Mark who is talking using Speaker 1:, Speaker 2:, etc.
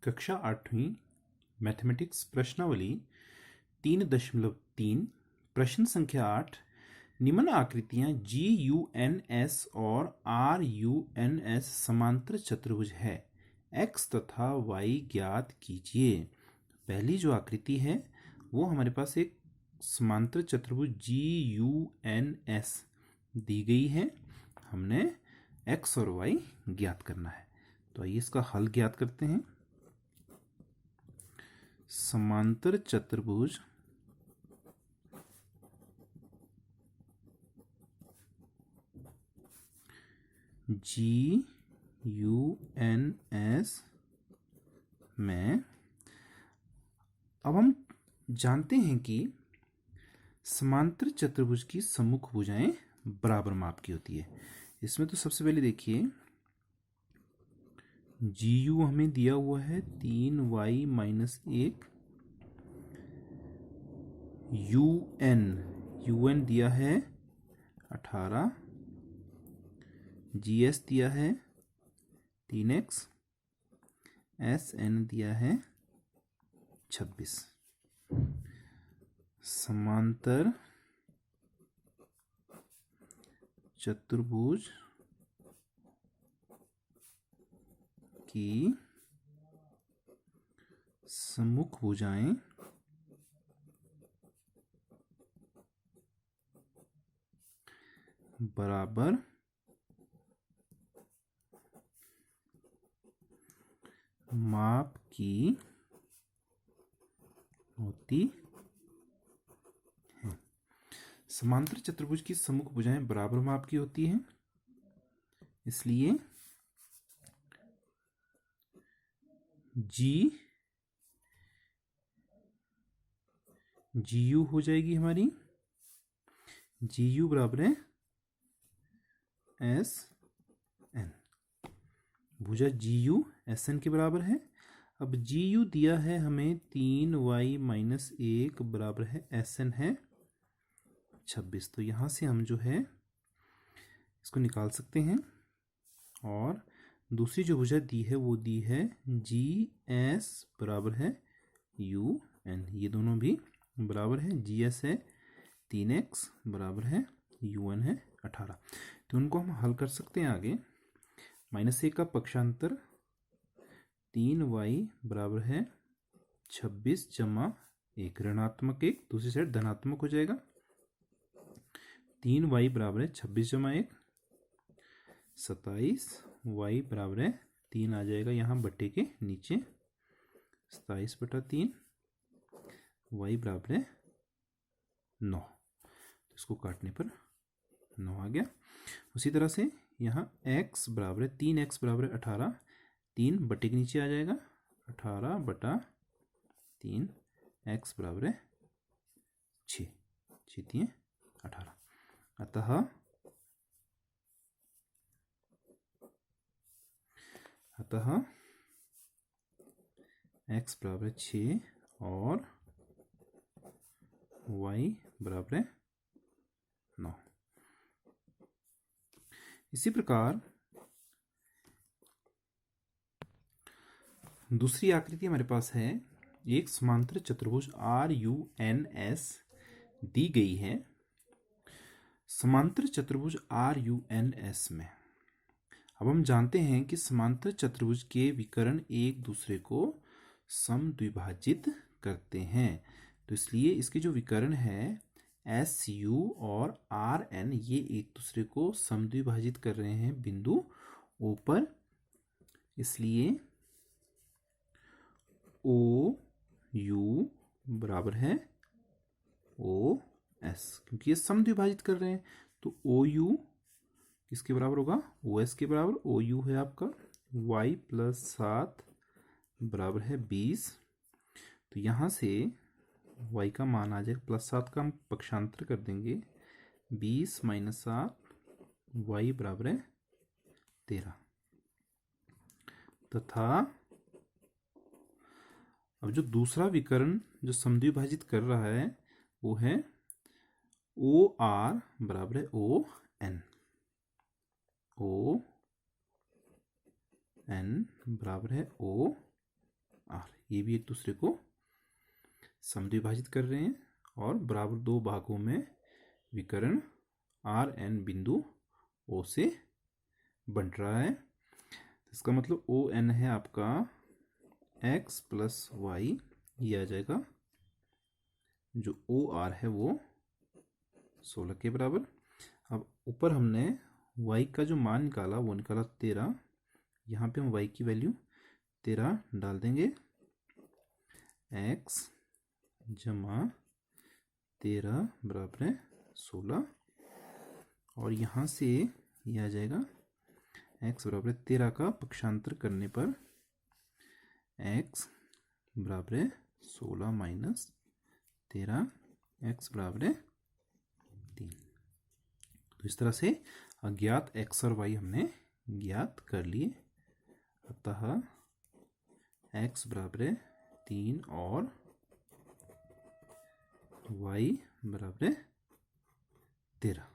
Speaker 1: कक्षा 8वीं मैथमेटिक्स प्रश्नावली 3.3 प्रश्न संख्या 8 निम्न आकृतियां GUNS और RUNS समांतर चतुर्भुज है, x तथा y ज्ञात कीजिए। पहली जो आकृति है वो हमारे पास एक समांतर चतुर्भुज GUNS दी गई है, हमने x और y ज्ञात करना है। तो आइए इसका हल ज्ञात करते हैं। समांतर चतुर्भुज GUNS में अब हम जानते हैं कि समांतर चतुर्भुज की सम्मुख भुजाएं बराबर माप की होती है। इसमें तो सबसे पहले देखिए GU हमें दिया हुआ है 3y - 1, UN दिया है 18, GS दिया है 3x, SN दिया है 26। समांतर चतुर्भुज की सम्मुख भुजाएं बराबर माप की होती है। समांतर चतुर्भुज की सम्मुख भुजाएं बराबर माप की होती हैं, इसलिए GU हो जाएगी हमारी, GU बराबर है SN। भुजा GU SN के बराबर है। अब GU दिया है हमें 3y - 1 बराबर है SN है 26। तो यहाँ से हम जो है इसको निकाल सकते हैं। और दूसरी जो भुजा दी है वो दी है GS बराबर है UN। ये दोनों भी बराबर है। GS है 3x बराबर है UN है 18। तो उनको हम हल कर सकते हैं आगे। -1 का पक्षांतर 3y बराबर है 26 जमा 1, ऋणात्मक 1 दूसरी साइड धनात्मक हो जाएगा। 3y बराबर है 26 जमा 1 27, y बराबर है 3 आ जाएगा यहाँ बट्टे के नीचे, 27/3, y बराबर है 9। इसको काटने पर 9 आ गया। उसी तरह से यहाँ x बराबर है 3x बराबर है 18, 3 बट्टे के नीचे आ जाएगा, 18/3, x बराबर है 6, 6 × 18। अतः x बराबर है 6 और y बराबर है 9। इसी प्रकार दूसरी आकृति हमारे पास है, एक समांतर चतुर्भुज RUNS दी गई है। समांतर चतुर्भुज RUNS में अब हम जानते हैं कि समांतर चतुर्भुज के विकर्ण एक दूसरे को समद्विभाजित करते हैं। तो इसलिए इसके जो विकर्ण है SU और RN ये एक दूसरे को समद्विभाजित कर रहे हैं बिंदु O पर, इसलिए OU बराबर है OS। क्योंकि ये समद्विभाजित कर रहे हैं तो OU किसके बराबर होगा, OS के बराबर। OU है आपका y + 7 बराबर है 20। तो यहाँ से y का मान आ जाएगा +7 का हम पक्षांतर कर देंगे, 20 - 7 y बराबर है 13। तथा अब जो दूसरा विकर्ण जो समद्विभाजित कर रहा है वो है OR बराबर है ON, ON बराबर है O आर, ये भी एक दूसरे को समद्विभाजित कर रहे हैं और बराबर दो भागों में विकर्ण आर एन बिंदु ओ से बन रहा है। इसका मतलब ओ एन है आपका x प्लस वाई, ये आ जाएगा। जो ओ आर है वो 16 के बराबर। अब ऊपर हमने y का जो मान निकाला वो निकाला 13, यहाँ पे हम y की वैल्यू 13 डाल देंगे। x जमा 13 बराबर है 16, और यहाँ से यह आ जाएगा x बराबर 13 का पक्षांतर करने पर x बराबर है 16 माइनस 13, x बराबर है 3। तो इस तरह से अज्ञात x और y हमने ज्ञात कर लिए। अतः x बराबर है 3 और y बराबर है 13।